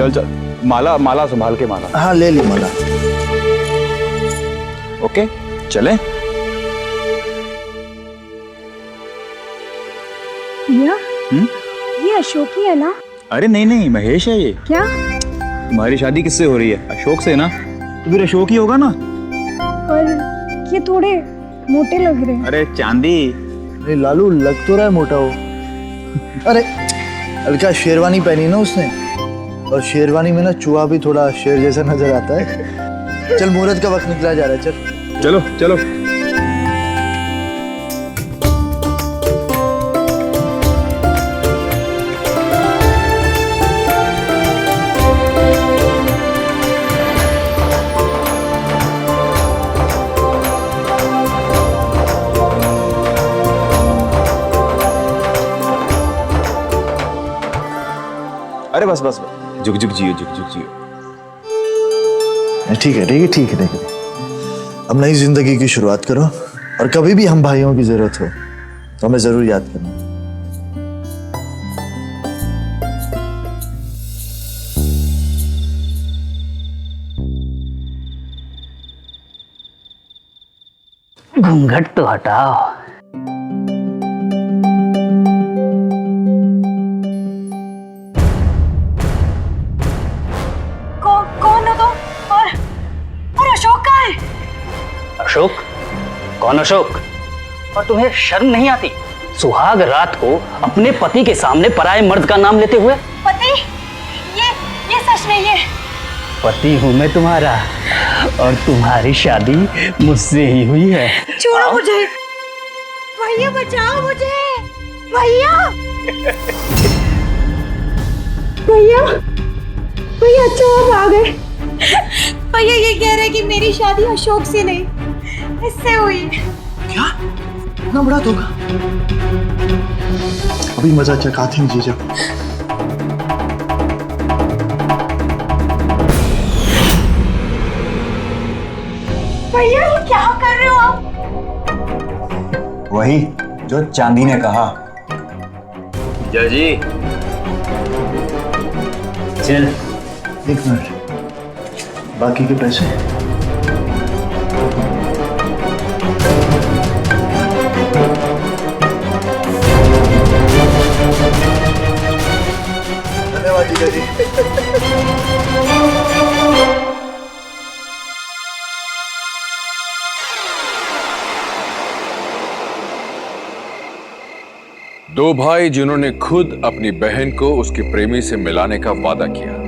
चल चल, माला माला संभाल के, माला। हाँ ले ली माला। ओके चलें। भैया, ये अशोक ही है ना? अरे नहीं नहीं, महेश है ये। क्या? तुम्हारी शादी किससे हो रही है? अशोक से ना? तो फिर अशोक ही होगा ना। पर ये थोड़े मोटे लग रहे हैं। अरे चांदी। अरे लालू, लग तो रहा है मोटा हो। अरे हल्का शेरवानी पहनी ना उसने, और शेरवानी में ना चूहा भी थोड़ा शेर जैसा नजर आता है। चल मुहूर्त का वक्त निकला जा रहा है, चल। चलो चलो। अरे बस बस, झुक झुक जियो, झुक झुक जियो। ठीक है ठीक है ठीक है ठीक है। अब नई जिंदगी की शुरुआत करो, और कभी भी हम भाइयों की जरूरत हो तो हमें जरूर याद करना। घूंघट तो हटाओ। कौन हो तुम? और अशोक कहाँ है? अशोक? कौन अशोक? और तुम्हें शर्म नहीं आती सुहाग रात को अपने पति के सामने पराये मर्द का नाम लेते हुए? पति? ये सच नहीं है। पति हूं मैं तुम्हारा, और तुम्हारी शादी मुझसे ही हुई है। छोड़ो मुझे भैया, बचाओ मुझे भैया। भैया भैया, अच्छा आप आ गए। भैया ये कह रहे कि मेरी शादी अशोक से नहीं, इससे हुई है। क्या? इतना बड़ा धोखा? अभी मजा चखाते हैं जीजा। भैया ये क्या कर रहे हो आप? वही जो चांदी ने कहा। जी चल। एक मिनट, बाकी के पैसे? धन्यवाद जीजा जी। दो भाई जिन्होंने खुद अपनी बहन को उसके प्रेमी से मिलाने का वादा किया,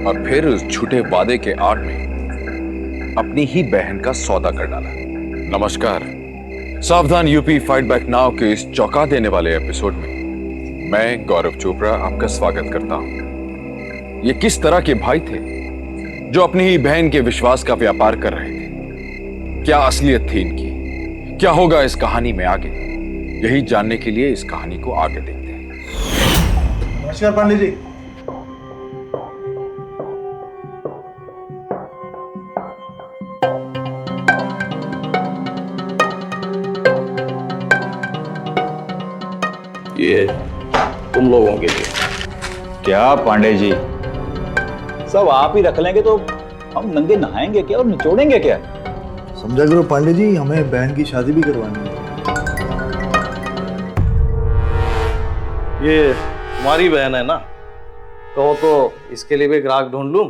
और फिर उस झूठे वादे के आड़ में अपनी ही बहन का सौदा कर डाला। नमस्कार, सावधान यूपी फाइट बैक नाउ के इस चौंका देने वाले एपिसोड में मैं गौरव चोपड़ा आपका स्वागत करता हूं। ये किस तरह के भाई थे जो अपनी ही बहन के विश्वास का व्यापार कर रहे थे? क्या असलियत थी इनकी? क्या होगा इस कहानी में आगे? यही जानने के लिए इस कहानी को आगे देखते हैं। नमस्कार पांडे जी। ये तुम लोगों के लिए। क्या पांडे जी, सब आप ही रख लेंगे तो हम नंगे नहाएंगे क्या और निचोड़ेंगे क्या? समझा करो पांडे जी, हमें बहन की शादी भी करवानी है। ये तुम्हारी बहन है ना? कहो तो इसके लिए भी ग्राहक ढूंढ लूं।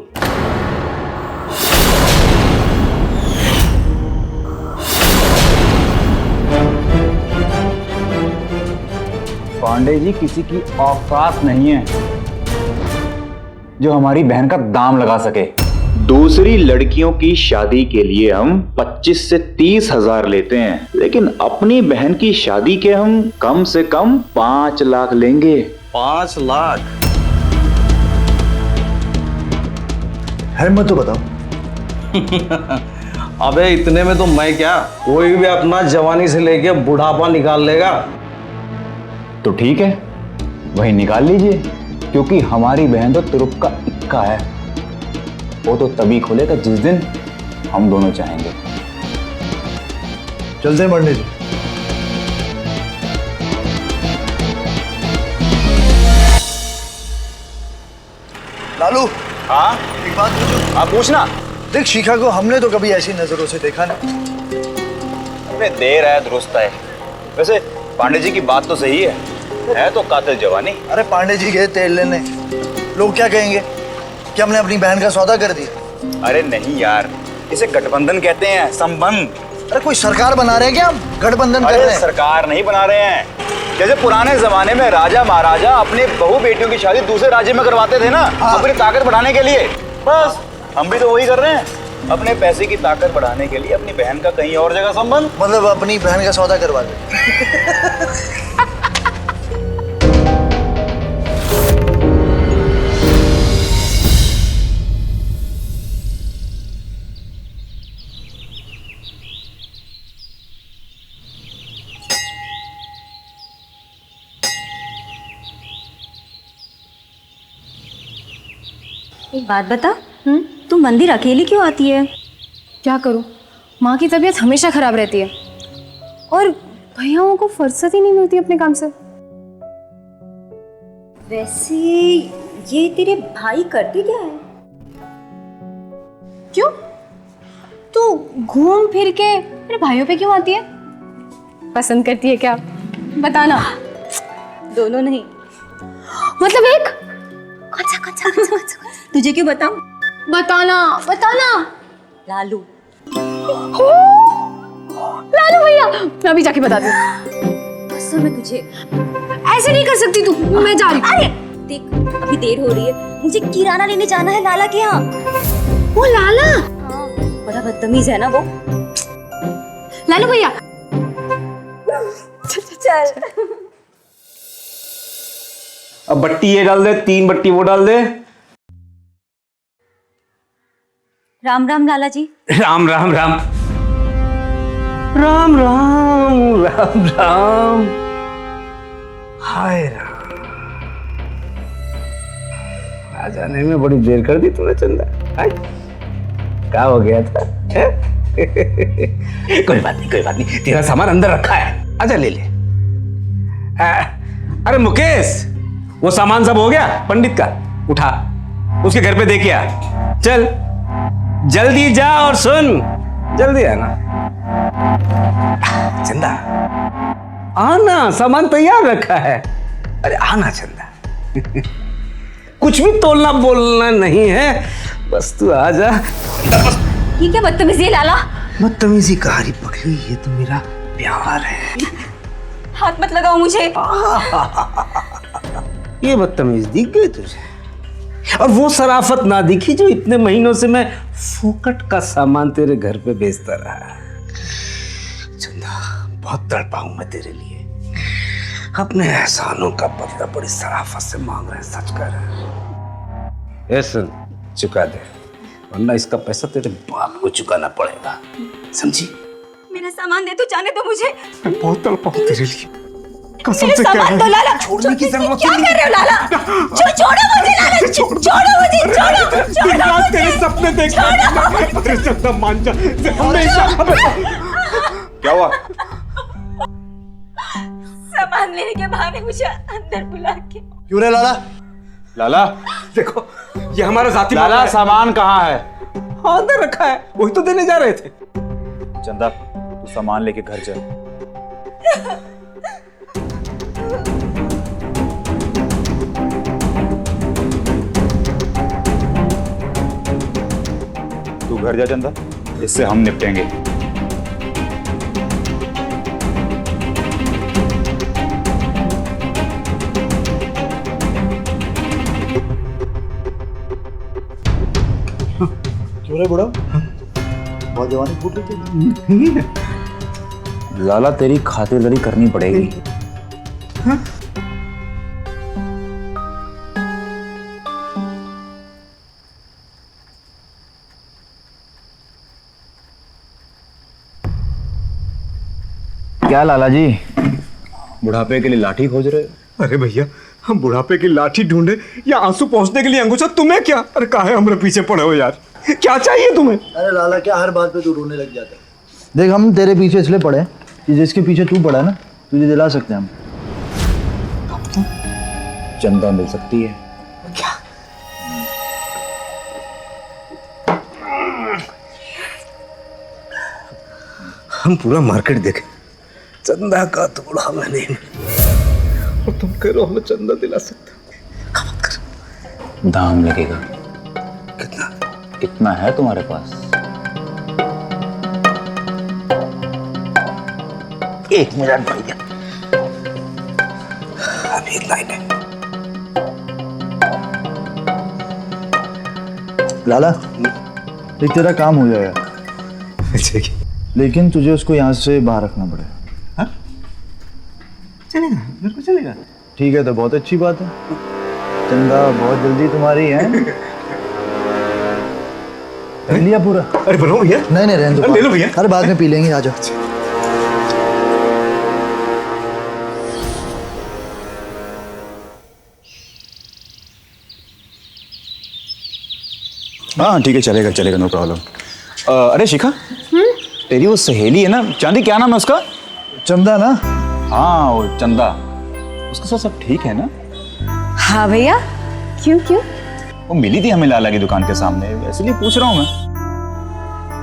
पांडे जी, किसी की औकात नहीं है जो हमारी बहन का दाम लगा सके। दूसरी लड़कियों की शादी के लिए हम 25 से 30 हजार लेते हैं, लेकिन अपनी बहन की शादी के हम कम से कम 5 लाख लेंगे। 5 लाख? है मत तो बताओ। अबे इतने में तो मैं क्या, कोई भी अपना जवानी से लेके बुढ़ापा निकाल लेगा। तो ठीक है, वही निकाल लीजिए, क्योंकि हमारी बहन तो तुरुप का इक्का है। वो तो तभी खुलेगा जिस दिन हम दोनों चाहेंगे। चलते हैं पांडे जी। लालू, हाँ एक बात पूछूं? आप पूछना। देख, शिखा को हमने तो कभी ऐसी नजरों से देखा नहीं। अरे देर है दुरुस्त है। वैसे पांडे जी की बात तो सही है तो कातिल जवानी। अरे पांडे जी गए तेल लेने, लोग क्या कहेंगे कि हमने अपनी बहन का सौदा कर दिया। अरे नहीं यार, इसे गठबंधन कहते हैं, संबंध। अरे कोई सरकार बना रहे हैं क्या हम? गठबंधन कर अरे रहे हैं। सरकार नहीं बना रहे हैं। जैसे पुराने जमाने में राजा महाराजा अपने बहू बेटियों की शादी दूसरे राज्य में करवाते थे ना, अपनी ताकत बढ़ाने के लिए। बस हम भी तो वही कर रहे हैं, अपने पैसे की ताकत बढ़ाने के लिए अपनी बहन का कहीं और जगह संबंध। मतलब अपनी बहन का सौदा करवा दे। एक बात बता, तू मंदिर अकेली क्यों आती है? क्या करूं, माँ की तबीयत हमेशा खराब रहती है और भैयाओं को फुर्सत ही नहीं मिलती अपने काम से। वैसे ये तेरे भाई करते क्या है? क्यों? तू घूम फिर के मेरे भाइयों पे क्यों आती है? पसंद करती है क्या? बताना। दोनों नहीं, मतलब एक? तुझे क्यों बताऊं? बताना बताना। लालू। लालू भैया, मैं अभी जाके बताती हूँ। कसम है तुझे। ऐसे नहीं कर सकती तू, मैं जा रही हूँ। अरे देख, अभी देर हो रही है, मुझे किराना लेने जाना है लाला के यहाँ। वो लाला? हाँ, बड़ा बदतमीज है ना वो। लालू भैया। चल। अब बट्टी ये डाल दे, 3 बट्टी वो डाल दे। राम राम लाला जी। राम राम राम राम राम राम राम। हाय राम, आ जाने में बड़ी देर कर दी तूने चंदा। हाय, क्या हो गया था? कोई बात नहीं, तेरा सामान अंदर रखा है, आजा ले ले। अरे मुकेश, वो सामान सब हो गया पंडित का? उठा, उसके घर पे दे के आ। चल जल्दी जा और सुन, जल्दी आना। चंदा आना, सामान तैयार रखा है। अरे आना चंदा। कुछ भी तोलना बोलना नहीं है, बस तू आ जा। ये क्या बदतमीजी है लाला? बदतमीजी कहारी पकड़ी, ये तो मेरा प्यार है। हाथ मत लगाओ मुझे। ये बदतमीज दिख गई तुझे? और वो शराफत ना दिखी जो इतने महीनों से मैं फोकट का सामान तेरे घर पे बेचता रहा। चंदा, बहुत तड़पा हूं मैं तेरे लिए। अपने एहसानों का बदला बड़ी शराफत से मांग रहे हैं, सच कर। ऐसा चुका दे, वरना इसका पैसा तेरे बाप को चुकाना पड़ेगा, समझी? मेरा सामान दे, तू जाने दो मुझे। मैं बहुत तड़पा हूं तेरे लिए, कसम मेरे से कह रहा सामान तो हूं। लाला, छोड़ने की जरूरत क्या कर रहे हो लाला? छोड़ो मुझे लाला, छोड़ो मुझे। तेरे सपने देख अरे चंदा मान जा, हमेशा क्या हुआ? सामान लेने के बहाने मुझे अंदर बुला के। क्यों रे लाला? लाला, देखो ये हमारा जाति लाला मामला है। सामान कहाँ है? हाँ, अंदर रखा है, वही तो देने जा रहे थे। चंदा, तू सामान लेके घर जा। तू घर जा चंदा, इससे हम निपटेंगे। क्यों रे बुढ़ा? बहुत जवानी फूट रही थी। लाला, तेरी खातिरदारी करनी पड़ेगी। क्या लाला जी, बुढ़ापे के लिए लाठी खोज रहे हो? अरे भैया, हम बुढ़ापे की लाठी ढूंढे या आंसू पहुंचने के लिए अंगूठा? तुम्हें क्या? अरे काहे हमरे पीछे पड़े हो यार? क्या चाहिए तुम्हें? अरे लाला, क्या हर बात पे तू रोने लग जाता है? देख, हम तेरे पीछे इसलिए पड़े कि जिसके पीछे तू पड़ा ना, तुझे दिला सकते हैं हम। चंदा मिल सकती है। हम पूरा मार्केट देखे, चंदा का तोड़ा मैंने, और तुम कह रहे हो हमें चंदा दिला सकते हो? दाम लगेगा। कितना? कितना है तुम्हारे पास? 1 मिनट भैया, अभी लाइन है। लाला, देख तेरा काम हो जाएगा, ठीक है, लेकिन तुझे उसको यहाँ से बाहर रखना पड़ेगा। चलेगा, मेरे को चलेगा। ठीक है, तो बहुत अच्छी बात है। चंदा बहुत जल्दी तुम्हारी है। पी लिया पूरा? अरे बनाओ भैया। नहीं नहीं, रहने दो, ले लो भैया। अरे बाद में पी लेंगे, आ जाओ। हाँ ठीक है, चलेगा चलेगा, नो प्रॉब्लम। अरे शिखा, तेरी वो सहेली है ना चांदी, क्या नाम है उसका? चंदा ना? हाँ वो चंदा, उसके साथ सब ठीक है ना? हाँ भैया, क्यों क्यों? वो मिली थी हमें लाला की दुकान के सामने, इसलिए पूछ रहा हूँ मैं।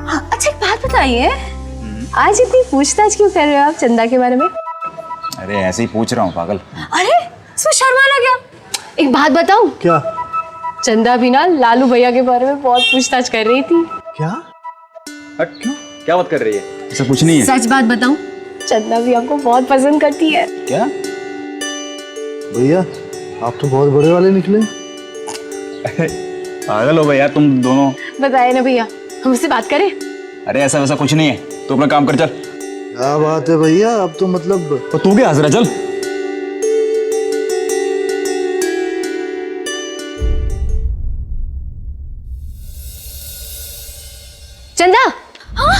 हाँ, अच्छा एक बात बताइए, आज इतनी पूछताछ क्यों कर रहे हो आप चंदा के बारे में? अरे ऐसे ही पूछ रहा हूँ पागल। अरे इसमें शर्माना क्या? एक बात बताऊं, क्या? चंदा भी ना लालू भैया के बारे में बहुत पूछताछ कर रही थी। क्या? क्यों, क्या बात कर रही है? ऐसा कुछ नहीं है। सच बात बताऊं, चंदा भी आपको बहुत पसंद करती है। क्या? भैया आप तो बहुत बड़े वाले निकले। पागल हो भैया तुम दोनों। बताए ना भैया, हम उससे बात करें? अरे ऐसा वैसा कुछ नहीं है, तू अपना काम कर चल। क्या बात है भैया, अब तो मतलब। तो तू क्या हंस रहा, चल। चंदा, हाँ?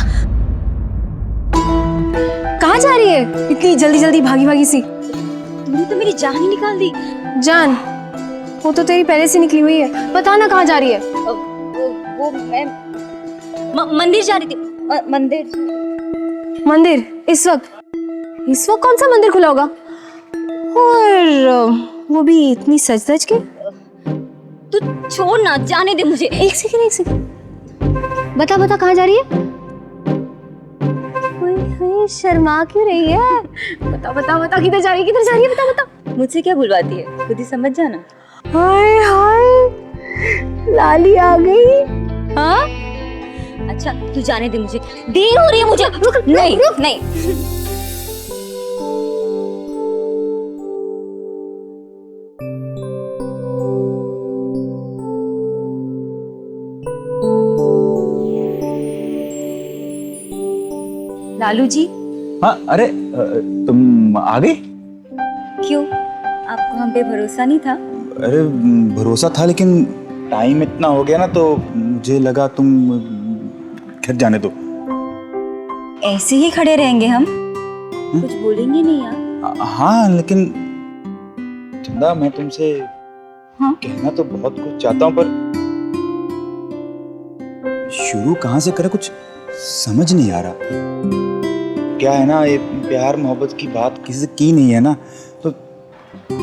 कहाँ जा रही है इतनी जल्दी जल्दी भागी भागी सी? तुमने तो मेरी जान ही निकाल दी। जान? वो तो तेरी पहले से निकली हुई है, बता ना कहाँ जा रही है? वो मैं मंदिर जा रही थी। मंदिर? मंदिर? इस वक्त कौन सा मंदिर खुला होगा? और वो भी इतनी सज धज के? तू छोड़ ना, जाने दे मुझे। एक सेकंड, बता बता कहाँ जा रही है? ओए, शर्मा क्यों रही है? बता बता बता, किधर जा रही है, बता बता। मुझसे क्या बुलवाती है, खुद ही समझ जाना। हाय हाय, लाली आ गई। हाँ अच्छा, तू जाने दे मुझे, देर हो रही है मुझे। रुक, नहीं रुक, नहीं। लालू जी। हाँ अरे तुम आ गई? क्यों, आपको हम पे भरोसा नहीं था? अरे भरोसा था, लेकिन टाइम इतना हो गया ना तो मुझे लगा तुम घर जाने दो। ऐसे ही खड़े रहेंगे हम? कुछ बोलेंगे नहीं आप? हाँ लेकिन चंदा, मैं तुमसे हाँ? कहना तो बहुत कुछ चाहता हूँ, पर शुरू कहाँ से करें कुछ समझ नहीं आ रहा। क्या है ना, ये प्यार मोहब्बत की बात किसी से की नहीं है ना, तो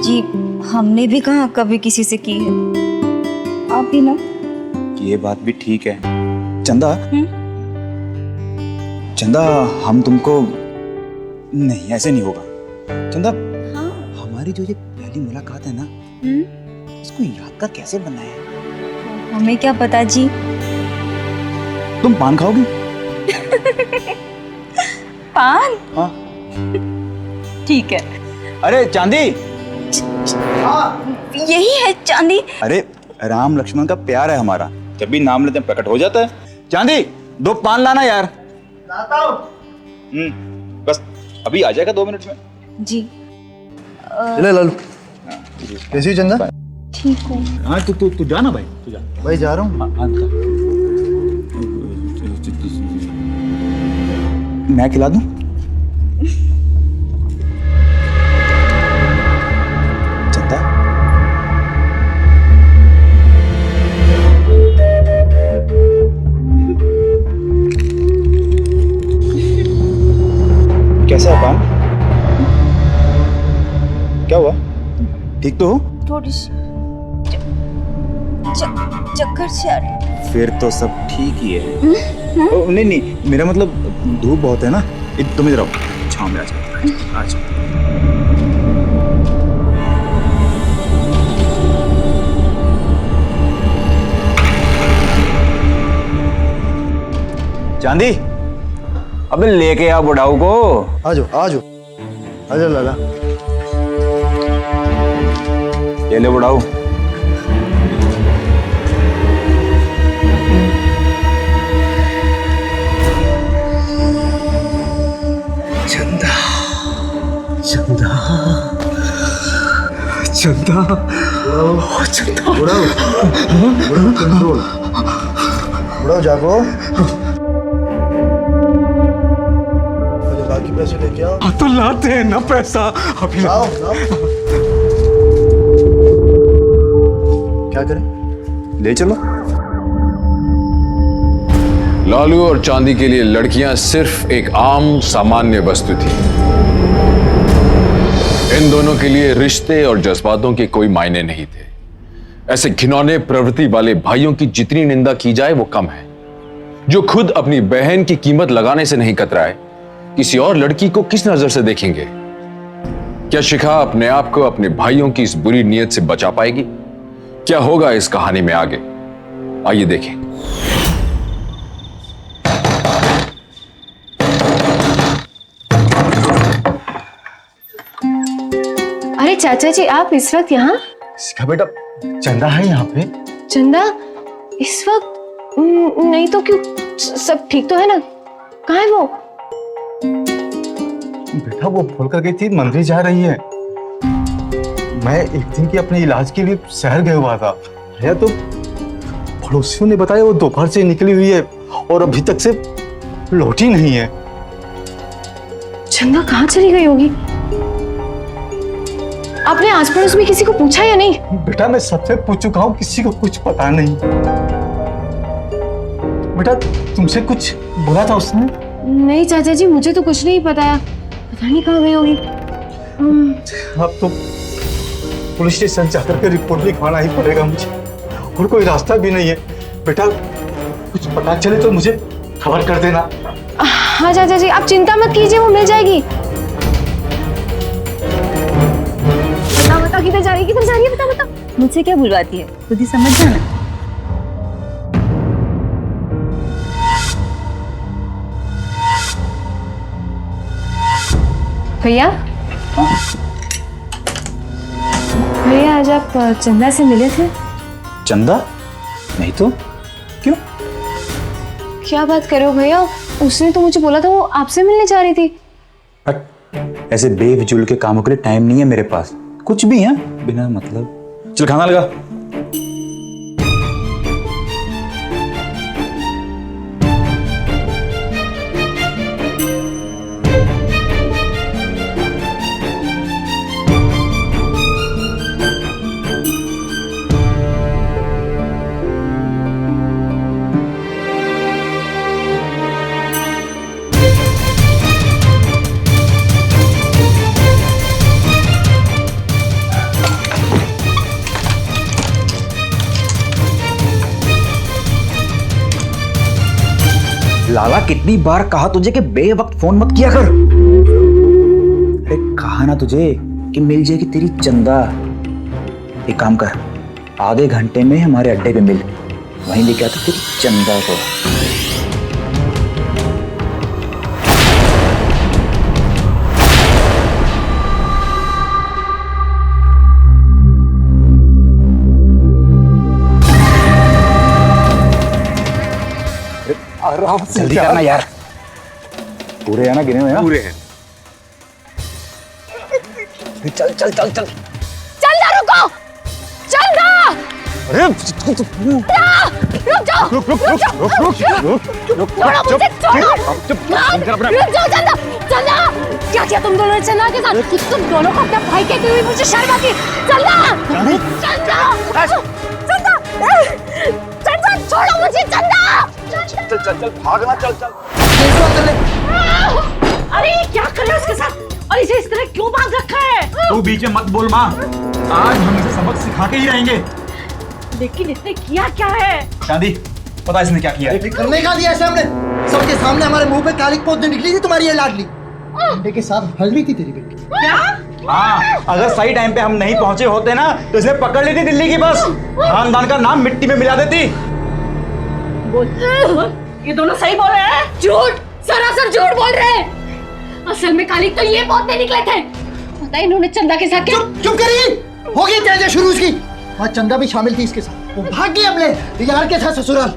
जी हमने भी कहाँ कभी किसी से की है, आप भी ना। ये बात भी ठीक है चंदा। चंदा हम तुमको नहीं, ऐसे नहीं होगा चंदा। हाँ? हमारी जो ये पहली मुलाकात है ना, इसको यादगार कैसे बनाए? हमें क्या पता जी। तुम पान खाओगी? पान? हाँ। ठीक है। अरे चांदी, यही है चांदी। अरे राम लक्ष्मण का प्यार है हमारा, जब भी नाम लेते हैं प्रकट हो जाता है। चांदी 2 पान लाना यार। लाता हूं। बस अभी आ जाएगा 2 मिनट में। जी चले लालू, कैसी चंदा? ठीक है। हाँ तू जाना भाई, तू जा। भाई जा रहा हूँ। मैं खिला दूं? चंदा कैसा है पान? क्या हुआ, ठीक तो हो? थोड़ी सी चक्कर से आ रही। फिर तो सब ठीक ही है। नहीं नहीं, मेरा मतलब धूप बहुत है ना, तुम इधर आओ, छाँव में आ जाओ, आ जाओ। चांदी, अबे लेके आ बुढ़ाऊ को। आ जाओ आ जाओ, आजा लाला। ये ले बुढ़ाऊ। चंदा, चंदा, चंदा, चंदा, बुढ़ाओ, बुढ़ाओ कंट्रोल, बुढ़ाओ जागो। बाकी पैसे लेके आओ। हाँ तो लाते हैं ना पैसा अभी। लाओ लाओ। क्या करें? ले चलो। लालू और चांदी के लिए लड़कियां सिर्फ एक आम सामान्य वस्तु थी। इन दोनों के लिए रिश्ते और जज्बातों के कोई मायने नहीं थे। ऐसे घिनौने प्रवृत्ति वाले भाइयों की जितनी निंदा की जाए वो कम है। जो खुद अपनी बहन की कीमत लगाने से नहीं कतराए, किसी और लड़की को किस नजर से देखेंगे? क्या शिखा अपने आप को अपने भाइयों की इस बुरी नीयत से बचा पाएगी? क्या होगा इस कहानी में आगे, आइए देखें। अरे चाचा जी, आप इस वक्त यहाँ? इसका बेटा चंदा है यहाँ पे। चंदा इस वक्त? नहीं तो क्यों, सब ठीक तो है ना? कहाँ है वो? बेटा वो बोल कर गई थी मंदिर जा रही है। मैं एक दिन की अपने इलाज के लिए शहर गया हुआ था। भैया तो पड़ोसियों ने बताया वो दोपहर से निकली हुई है और अभी तक से लौटी नहीं है। चंदा कहाँ चली गई होगी? आपने आस पड़ोस में किसी को पूछा या नहीं? बेटा मैं सबसे पूछ चुका हूँ, किसी को कुछ पता नहीं। बेटा तुमसे कुछ बोला था उसने? नहीं चाचा जी, मुझे तो कुछ नहीं पता, पता नहीं कहाँ गई होगी। अब तो पुलिस स्टेशन जाकर के रिपोर्ट लिखवाना ही पड़ेगा मुझे, और कोई रास्ता भी नहीं है। बेटा कुछ पता चले तो मुझे खबर कर देना। हाँ चाचा जी, आप चिंता मत कीजिए, वो मिल जाएगी। बता किधर जा रही है, किधर जा रही है, बता बता। मुझसे क्या बुलवाती है, खुद ही समझ जाना। भैया, भैया आज आप चंदा से मिले थे? चंदा? नहीं तो क्यों? क्या बात कर रहे हो भैया, उसने तो मुझे बोला था वो आपसे मिलने जा रही थी। हट, ऐसे बेफिजूल के कामों के लिए टाइम नहीं है मेरे पास। कुछ भी है बिना मतलब। चल खाना लगा। लाला, कितनी बार कहा तुझे कि बेवक्त फोन मत किया कर। अरे कहा ना तुझे कि मिल जाएगी तेरी चंदा। एक काम कर, आधे घंटे में हमारे अड्डे पे मिल, वहीं लेके आता तेरी चंदा को। जल्दी करना यार, पूरे है ना गिने हुए? पूरे हैं। चल चल चल चल चल ना, रुको, चल ना। अरे रुक जाओ, रुक छोड़ो मुझे, छोड़ो। रुक जाओ चंदा, चंदा। क्या किया तुम दोनों ने चंदा के साथ? तुम दोनों को अपना भाई कहते हुए मुझे शर्म आती है। चंदा, चंदा, चंदा, चंदा, छोड़ो मुझे, चंदा। चल चल चल भागना, चल चल। अरे क्या कर रहे हो उसके साथ, और इसे इस तरह क्यों बांध रखा है? तू बीच में मत बोल माँ, आज हम इसे सबक सिखा के ही रहेंगे। लेकिन इसने किया क्या है? चांदी, पता इसने क्या किया है? करने का दिया है हमने। सबके सामने हमारे मुंह पे कालिक पोतने निकली थी तुम्हारी ये लाडली। अंडे के साथ हल रही थी तेरी बेटी। हाँ, अगर सही टाइम पे हम नहीं पहुंचे होते ना तो इसे पकड़ लेती दिल्ली की बस, खानदान का नाम मिट्टी में मिला देती। ये दोनों सही बोल रहे हैं? झूठ, सरासर झूठ बोल रहे हैं। असल में कालिक तो ये पोतने निकले थे। पता है इन्होंने चंदा के साथ क्या? चुप करिए, हो गई तेज शुरू उसकी। वहाँ चंदा भी शामिल थी इसके साथ। वो भाग गई हमले यार के साथ ससुराल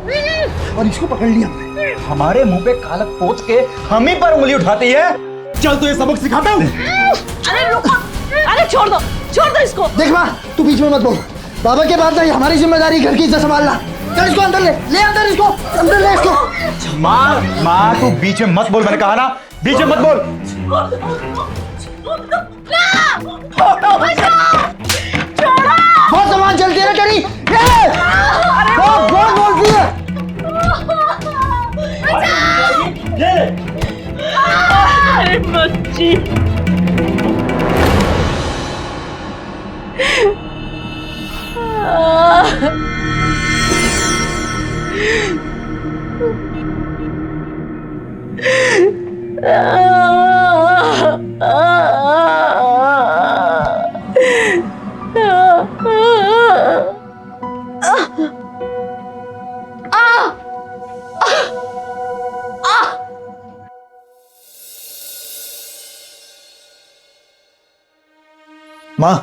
और इसको पकड़ लिया हमने। हमारे मुंह पे कालक पोत के हम ही पर उंगली उठाती है। चल तुझे सबक सिखाता हूँ। अरे रुको, अरे छोड़ दो इसको। देख माँ, तू बीच में मत बोल। बाबा के बाद नहीं, हमारी जिम्मेदारी घर की इज्जत संभालना। चल इसको अंदर ले अंदर इसको, अंदर ले इसको। माँ तू बीच में मत बोल, मैंने कहा ना बीच में मत बोल। बहुत सामान चलती है तेरी। बहुत बोलती है। अरे बच्ची, माँ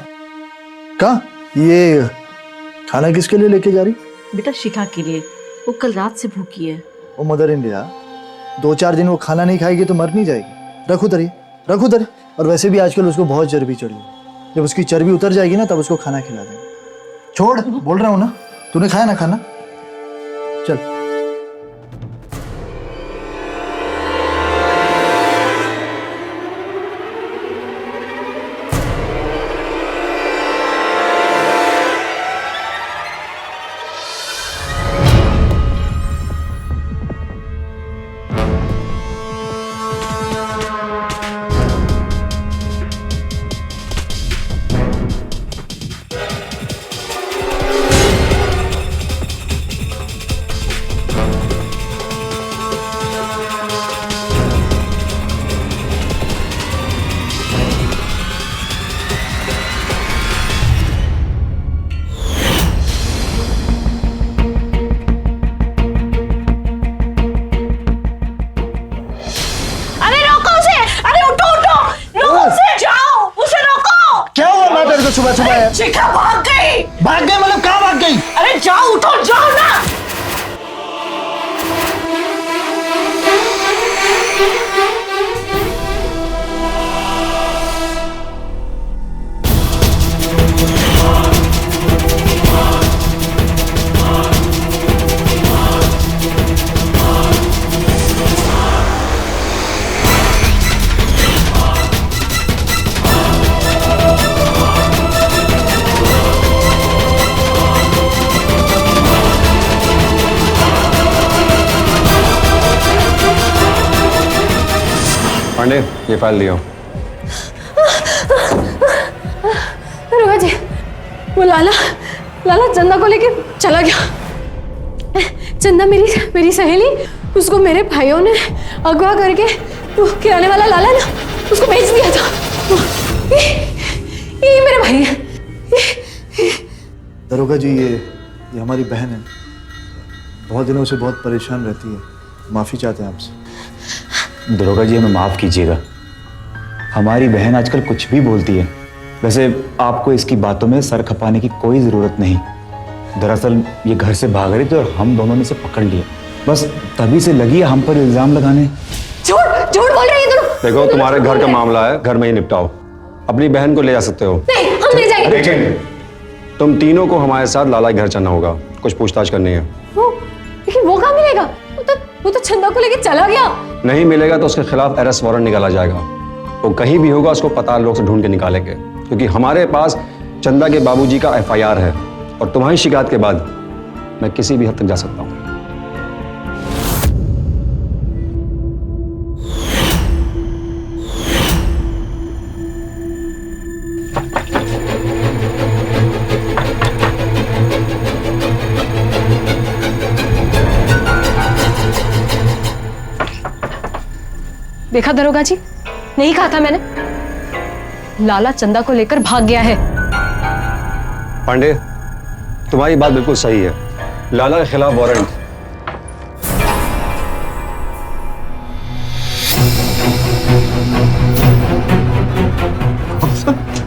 कहाँ ये खाना किसके लिए लेके जा रही? बेटा शिखा के लिए, वो कल रात से भूखी है। वो मदर इंडिया 2-4 दिन वो खाना नहीं खाएगी तो मर नहीं जाएगी। रखो तरी। और वैसे भी आजकल उसको बहुत चर्बी चढ़ी है। जब उसकी चर्बी उतर जाएगी ना तब उसको खाना खिला देंगे। छोड़, बोल रहा हूँ ना, तूने खाया ना खाना। चल सुबह है। शिखा भाग गई मतलब कहाँ भाग गई? अरे जाओ, उठो, जाओ ना। पांडे, ये फाइल दियो। रुआ जी, वो लाला चंदा को लेके चला गया। चंदा मेरी सहेली, उसको मेरे भाइयों ने अगवा करके वो किराने वाला लाला ना उसको बेच दिया था। ये मेरे भाई है। दरोगा जी, ये हमारी बहन है। बहुत दिनों से बहुत परेशान रहती है। माफी चाहते हैं आपसे। दरोगा जी, हमें माफ कीजिएगा। हमारी बहन आजकल कुछ भी बोलती है। वैसे आपको इसकी बातों में सर खपाने की कोई जरूरत नहीं। दरअसल ये घर से भाग रही थी और हम दोनों ने इसे पकड़ लिया। बस तभी से लगी है हम पर इल्जाम लगाने। झूठ बोल रही है दोनों। देखो, तुम्हारे घर का मामला है, घर में ही निपटाओ। अपनी बहन को ले जा सकते हो। नहीं, हम ले जाएंगे। लेकिन तुम तीनों को हमारे साथ लाला के घर चलना होगा, कुछ पूछताछ करनी है। लेकिन वो कहाँ मिलेगा? वो तो चंदा को लेके चला गया। नहीं मिलेगा तो उसके खिलाफ अरेस्ट वारंट निकाला जाएगा। वो कहीं भी होगा, उसको पता लोग से ढूंढ के निकालेंगे, क्योंकि हमारे पास चंदा के बाबूजी का FIR है और तुम्हारी शिकायत के बाद मैं किसी भी हद तक जा सकता हूँ। देखा दरोगा जी, नहीं कहा था मैंने। लाला चंदा को लेकर भाग गया है। पांडे, तुम्हारी बात बिल्कुल सही है। लाला के खिलाफ वारंट।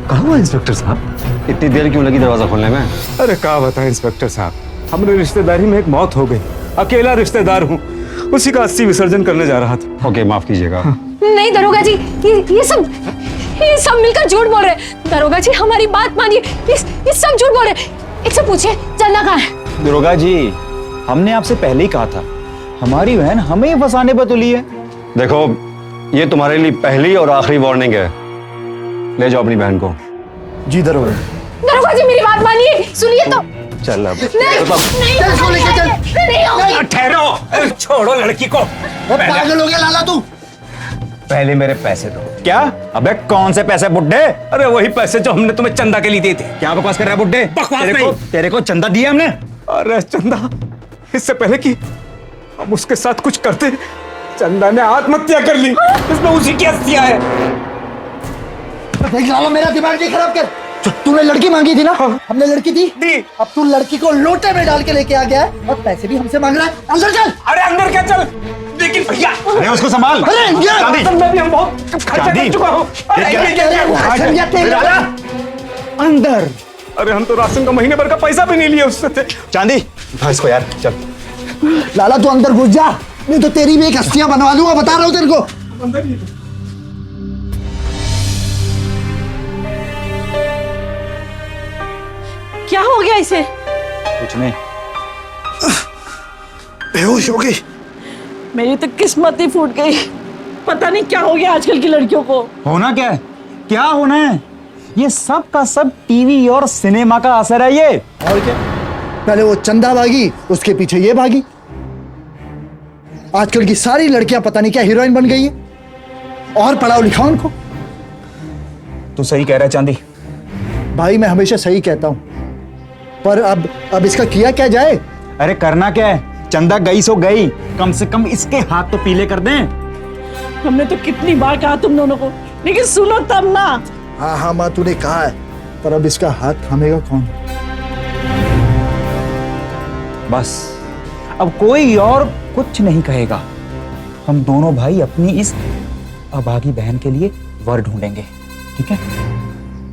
कहाँ हुआ इंस्पेक्टर साहब? इतनी देर क्यों लगी दरवाजा खोलने में? अरे क्या बताएं इंस्पेक्टर साहब, हमारे रिश्तेदारी में एक मौत हो गई। अकेला रिश्तेदार हूँ, उसी का अस्थि विसर्जन करने जा रहा था। ओके, माफ कीजिएगा। नहीं दरोगा जी, ये सब मिलकर झूठ बोल रहे हैं। दरोगा जी हमारी बात मानिए, ये सब झूठ बोल रहे हैं। इससे पूछिए चंदा कहाँ है। दरोगा जी, हमने आपसे पहले ही कहा था, हमारी बहन हमें ही फंसाने पर तुली है। देखो, ये तुम्हारे लिए पहली और आखिरी वार्निंग है। ले जाओ अपनी बहन को। जी दरोगा। दरोगा जी मेरी बात मानिए, सुनिए तो। चल अब। नहीं, ठहरो, छोड़ो लड़की को। पागल हो गया लाला तू? पहले मेरे पैसे दो। क्या? अबे कौन से पैसे बुड्ढे? अरे वही पैसे जो हमने तुम्हें चंदा के लिए दिए थे। क्या बकवास कर रहा है बुड्ढे? बकवास तेरे को चंदा दिया हमने? अरे चंदा, इससे पहले कि हम उसके साथ कुछ करते, चंदा ने आत्महत्या कर ली। इसमें उसी की हस्तियां है। देख लाला, मेरा दिमाग नहीं खराब कर। जो तूने लड़की मांगी थी ना, हमने लड़की दी। अब तू लड़की को लोटे में डाल के लेके आ गया है और पैसे भी हमसे मांग रहा है। अंदर चल। अरे अंदर क्या चल, लेकिन भैया। अरे उसको संभाल। अरे ये मैं भी हम बहुत खर्चा कर चुका हूँ। अंदर। अरे हम तो राशन का महीने भर का पैसा भी नहीं लिए उससे थे। चांदी, उठा इसको यार, चल। लाला तू अंदर घुस जा, नहीं तो तेरी भी एक हस्तियां बनवा दूंगा, बता रहा हूँ तेरे को। क्या हो गया इसे? कुछ नहीं। बेहोश हो गई। मेरी तो किस्मत ही फूट गई। पता नहीं क्या हो गया आजकल की लड़कियों को। होना क्या है? क्या होना है? ये सब का सब टीवी और सिनेमा का असर है ये। और क्या? पहले वो चंदा भागी, उसके पीछे ये भागी। आजकल की सारी लड़कियां पता नहीं क्या हीरोइन बन गई है। और पढ़ाओ लिखाओ उनको। तू सही कह रहा है चांदी। भाई मैं हमेशा सही कहता हूं, पर अब इसका किया क्या जाए? अरे करना क्या है? चंदा गई सो गई, कम से कम इसके हाथ तो पीले कर दें। हमने तो कितनी बार कहा तुम दोनों को, लेकिन सुनो तब ना। हाँ हाँ माँ, तूने कहा है, पर अब इसका हाथ थामेगा कौन? बस अब कोई और कुछ नहीं कहेगा। हम दोनों भाई अपनी इस अभागी बहन के लिए वर ढूंढेंगे, ठीक है?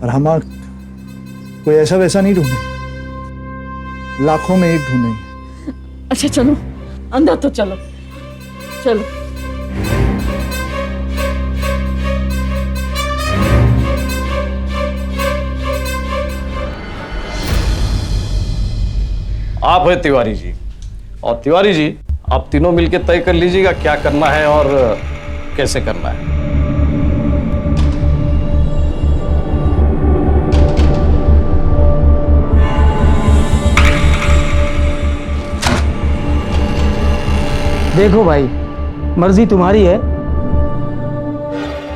और हम कोई ऐसा वैसा नहीं ढूंढे, लाखों में एक ढूंढेंगे। अच्छा चलो अंदर तो चलो। चलो आप है तिवारी जी, और तिवारी जी आप तीनों मिलकर तय कर लीजिएगा क्या करना है और कैसे करना है। देखो भाई, मर्जी तुम्हारी है,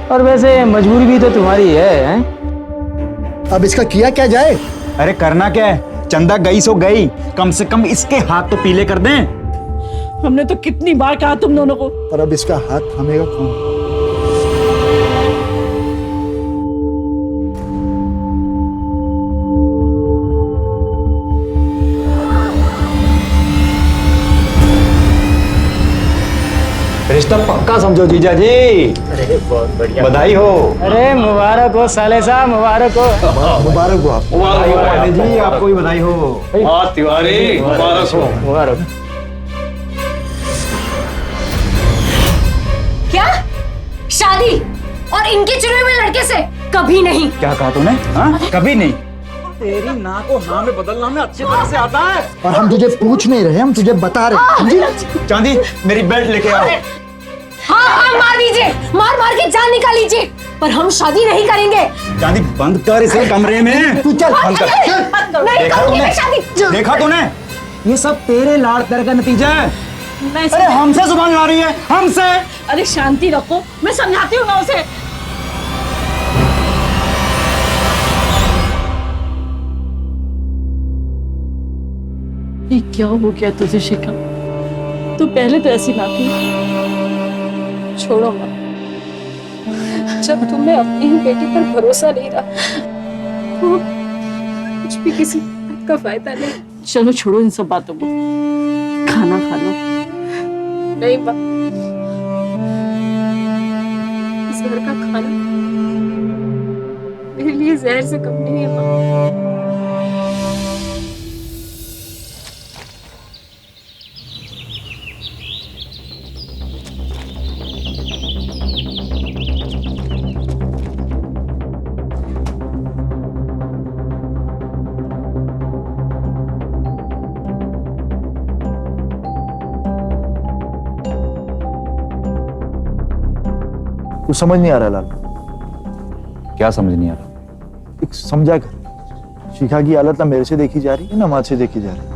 और वैसे मजबूरी भी तो तुम्हारी है, हैं? अब इसका किया क्या जाए? अरे करना क्या है? चंदा गई सो गई, कम से कम इसके हाथ तो पीले कर दें। हमने तो कितनी बार कहा तुम दोनों को। पर अब इसका हाथ थामेगा कौन? रिश्ता पक्का समझो जीजा जी। अरे बहुत बढ़िया, बधाई हो। अरे मुबारक हो साले साहब, मुबारक हो। मुबारक हो आप। पांडे जी, आपको भी बधाई हो। हाँ तिवारी, मुबारक हो। मुबारक। क्या शादी और इनके चुने हुए लड़के से? कभी नहीं। क्या कहा तूने? हाँ? कभी नहीं। तेरी ना को हाँ में बदलना हमें अच्छी तरह से आता है। और हम तुझे पूछ नहीं रहे, हम तुझे बता रहे हैं। चांदी, मेरी बेल्ट लेके आओ। हाँ हाँ मार दीजिए, मार मार के जान निकाल लीजिए, पर हम शादी नहीं करेंगे। चांदी बंद कर इसे कमरे में। तू चल। बंद कर। नहीं देखा करूंगी तूने? मैं शादी। देखा तूने? ये सब तेरे लाड़ प्यार का नतीजा है। मैं अरे हमसे जुबान ला रही है, हमसे। अरे शांति रखो, मैं समझाती हूँ ना उसे। ये क्या हो गया तुझे शिखा? तू पहले तो ऐसी ना थी। छोड़ो मत, जब तुम्हें अपनी ही बेटी पर भरोसा नहीं रहा तो कुछ भी किसी बात का फायदा नहीं। चलो छोड़ो इन सब बातों को, खाना खा लो। नहीं माँ, इस घर का खाना मेरे लिए जहर से कम नहीं है माँ। कुछ समझ नहीं आ रहा लाल। क्या समझ नहीं आ रहा? एक समझा कर, शिखा की हालत ना मेरे से देखी जा रही है ना माँ से देखी जा रही है।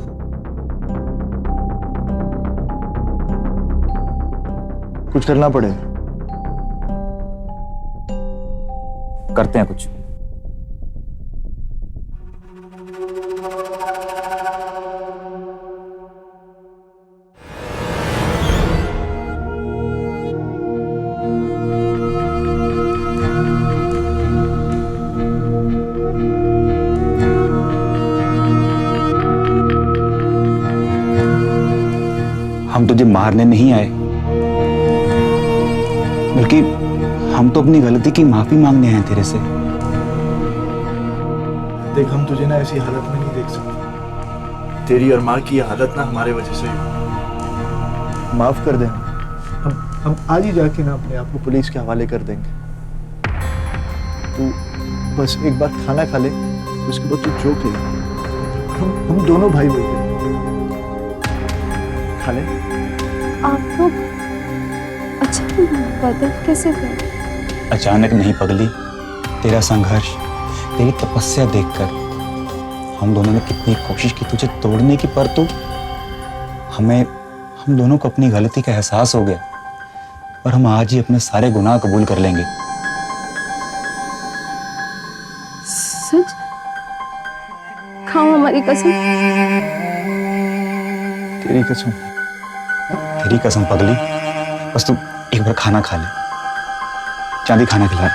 कुछ करना पड़ेगा। करते हैं कुछ। हम तुझे मारने नहीं आए, बल्कि हम तो अपनी गलती की माफी मांगने आए तेरे से। देख, हम तुझे ना ऐसी हालत में नहीं देख सकते। तेरी और माँ की हालत ना हमारे वजह से हुई। माफ कर दे। हम आज ही जाके ना अपने आप को पुलिस के हवाले कर देंगे। तू बस एक बार खाना खा ले, उसके बाद तू जो खेले। हम दोनों भाई मिलते खा ले। आप लोग अच्छा बदल कैसे गए? अचानक नहीं पगली, तेरा संघर्ष, तेरी तपस्या देखकर हम दोनों ने कितनी कोशिश की तुझे तोड़ने की, पर तू हम दोनों को अपनी गलती का एहसास हो गया और हम आज ही अपने सारे गुनाह कबूल कर लेंगे। सच? खाओ हमारी कसम। तेरी कसम। तेरी कसम पगली, बस तू एक बार खाना खा ले। चांदी खाना खिला।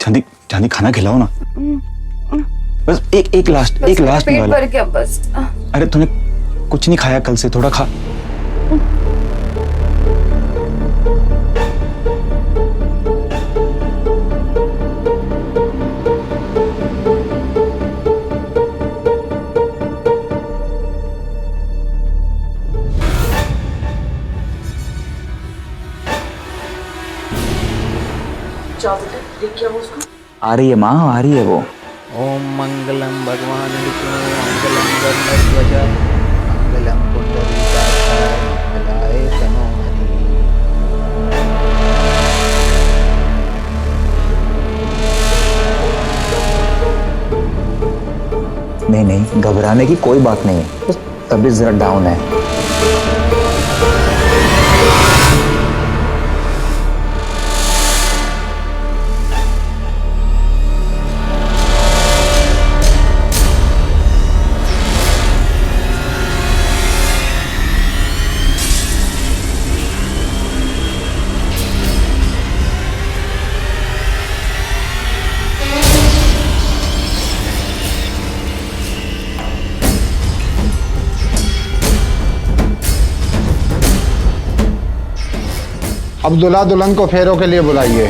चांदी चांदी खाना खिलाओ ना, बस एक लास्ट पेट भर गया बस। अरे तूने कुछ नहीं खाया कल से, थोड़ा खा। आ रही है माँ, आ रही है वो। ओम मंगलम भगवान विष्णु मंगलम गरुड़ध्वज मंगलम पुंडरीकाक्षाय मंगलाय तनो नहीं नहीं, घबराने की कोई बात नहीं है, बस तबीयत जरा डाउन है। अब दूल्हा दुल्हन को फेरों के लिए बुलाइए।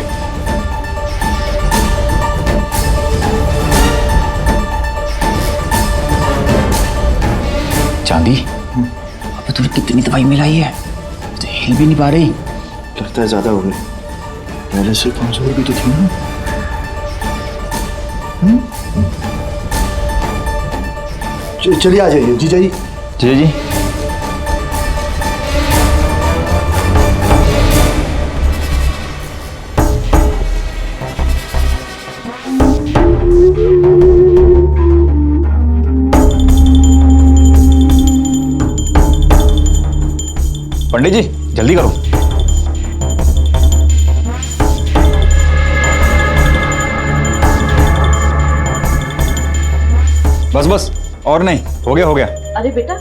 चांदी, अबे तूने कितनी दवाई मिलाई है, तो हिल भी नहीं पा रही। लगता है ज्यादा हो गई, पहले से कमजोर भी तो थी ना। चलिए आ जाइए जीजा जी। जीजा जी, पंडित जी जल्दी करो। बस बस, और नहीं, हो गया। अरे बेटा,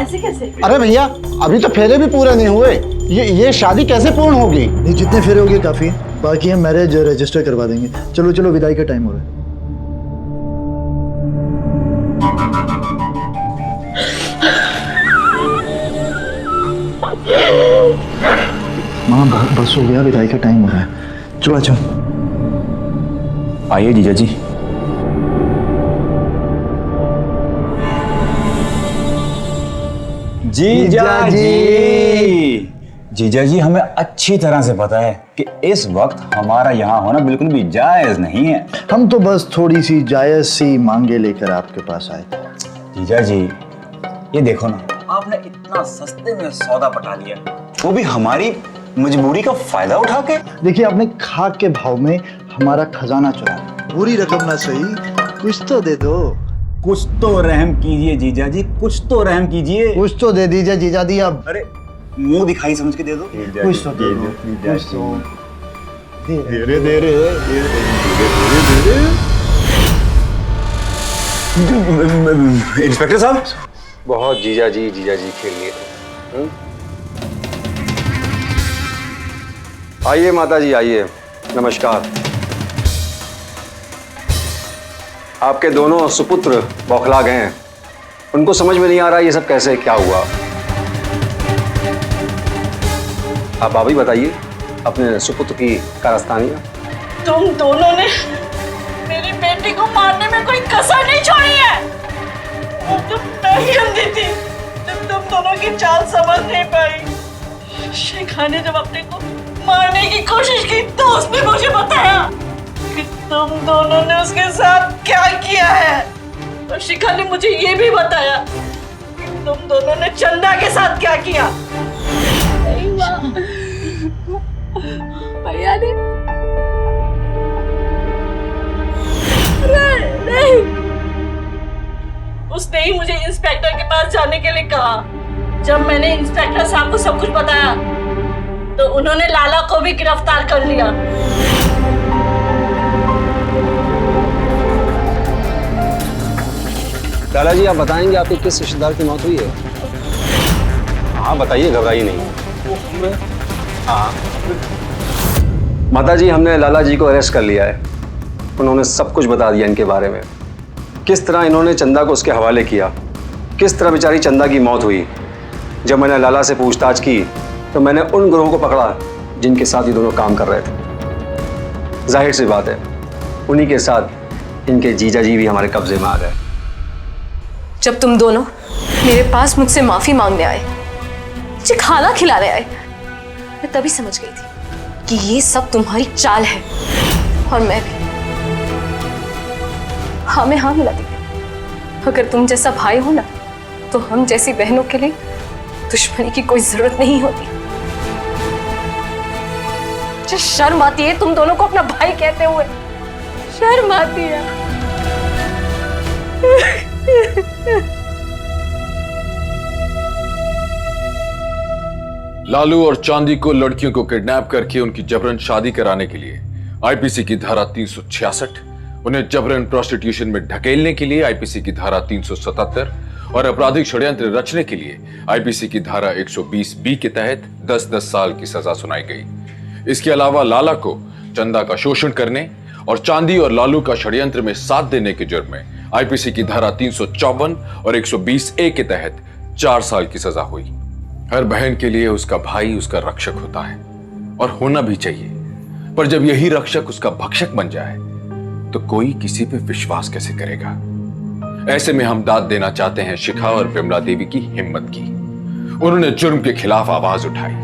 ऐसे कैसे? अरे भैया अभी तो फेरे भी पूरे नहीं हुए, ये शादी कैसे पूर्ण होगी? नहीं, जितने फेरे हो गए काफी है, बाकी हम मैरिज रजिस्टर करवा देंगे। चलो चलो, विदाई का टाइम हो रहा है। माँ बस हो गया, विदाई का टाइम हो रहा है। चलो अच्छा। आइए जीजा जी। जीजा जी, जीजा जी हमें अच्छी तरह से पता है कि इस वक्त हमारा यहाँ होना बिल्कुल भी जायज नहीं है। हम तो बस थोड़ी सी जायज सी मांगे लेकर आपके पास आए। जीजा जी ये देखो ना, आपने इतना सस्ते में सौदा पटा लिया, वो भी हमारी मजबूरी का फायदा उठा के। देखिए, आपने खाक के भाव में हमारा खजाना चुरा, पूरी रकम ना सही कुछ तो दे दो। कुछ तो रहम कीजिए जीजा जी, कुछ तो रहम कीजिए। कुछ तो दे दीजिए जीजा जी। अब अरे मुंह दिखाई समझ के दे दो। कुछ तो दे दो, कुछ तो धीरे धीरे। इंस्पेक्टर साहब, बहुत जीजा जी खेल लिए। आइए माता जी आइए, नमस्कार। आपके दोनों सुपुत्र बौखला गए हैं, उनको समझ में नहीं आ रहा ये सब कैसे क्या हुआ। आप अभी बताइए अपने सुपुत्र की कारस्तानी। तुम दोनों ने मेरी बेटी को मारने में कोई कसर नहीं छोड़ी है। और तुम नहीं अंधी थी, तुम दोनों की चाल समझ नहीं पाई। शिखा ने जब अपने को मारने की कोशिश की तो उसने मुझे बताया कि तुम दोनों ने उसके साथ क्या किया है। और शिखा ने मुझे ये भी बताया कि तुम दोनों ने चंदा के साथ क्या किया। नहीं माँ, भैया ने नहीं, उसने ही मुझे इंस्पेक्टर के पास जाने के लिए कहा। जब मैंने इंस्पेक्टर साहब को सब कुछ बताया तो उन्होंने लाला को भी गिरफ्तार कर लिया। लाला जी आप बताएंगे आपके किस रिश्तेदार की मौत हुई है? हाँ बताइए, घबराइए नहीं। हाँ माता जी, हमने लाला जी को अरेस्ट कर लिया है। उन्होंने सब कुछ बता दिया इनके बारे में, किस तरह इन्होंने चंदा को उसके हवाले किया, किस तरह बेचारी चंदा की मौत हुई। जब मैंने लाला से पूछताछ की तो मैंने उन ग्रोहों को पकड़ा जिनके साथ ये दोनों काम कर रहे थे। जाहिर सी बात है उन्हीं के साथ इनके जीजा जी भी हमारे कब्जे में आ गए। जब तुम दोनों मेरे पास मुझसे माफी मांगने आए, मुझे खाना खिलाने आए, मैं तभी समझ गई थी कि ये सब तुम्हारी चाल है। और मैं भी हाँ में हाँ मिला दी। अगर तुम जैसा भाई हो ना, तो हम जैसी बहनों के लिए दुश्मनी की कोई जरूरत नहीं होती। मुझे शर्म आती है तुम दोनों को अपना भाई कहते हुए, शर्म आती है। लालू और चांदी को लड़कियों को किडनैप करके उनकी जबरन शादी कराने के लिए आईपीसी की धारा 366, उन्हें जबरन प्रोस्टिट्यूशन में ढकेलने के लिए आईपीसी की धारा 377 और आपराधिक षड्यंत्र रचने के लिए आईपीसी की धारा 120 के तहत 10-10 साल की सजा सुनाई गई। इसके अलावा लाला को चंदा का शोषण करने और चांदी और लालू का षड्यंत्र में साथ देने के जुर्म में आईपीसी की धारा 354 और 120A के तहत 4 साल की सजा हुई। हर बहन के लिए उसका भाई उसका रक्षक होता है और होना भी चाहिए, पर जब यही रक्षक उसका भक्षक बन जाए तो कोई किसी पे विश्वास कैसे करेगा। ऐसे में हम दाद देना चाहते हैं शिखा और विमला देवी की हिम्मत की। उन्होंने जुर्म के खिलाफ आवाज उठाई।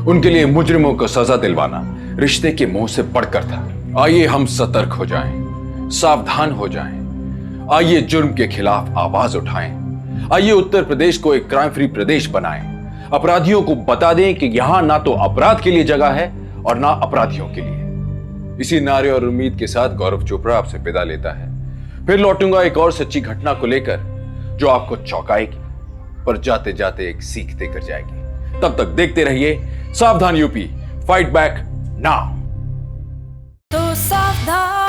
उनके लिए मुजरिमों को सजा दिलवाना रिश्ते के मोह से बढ़कर था। आइए हम सतर्क हो जाएं, सावधान हो जाएं। आइए जुर्म के खिलाफ आवाज उठाएं। आइए उत्तर प्रदेश को एक क्राइम फ्री प्रदेश बनाएं। अपराधियों को बता दें कि यहां ना तो अपराध के लिए जगह है और ना अपराधियों के लिए। इसी नारे और उम्मीद के साथ गौरव चोपड़ा आपसे विदा लेता है। फिर लौटूंगा एक और सच्ची घटना को लेकर जो आपको चौंकाएगी, पर जाते जाते एक सीख देकर जाएगी। तब तक देखते रहिए सावधान यूपी, फाइट बैक नाउ। तो सावधान।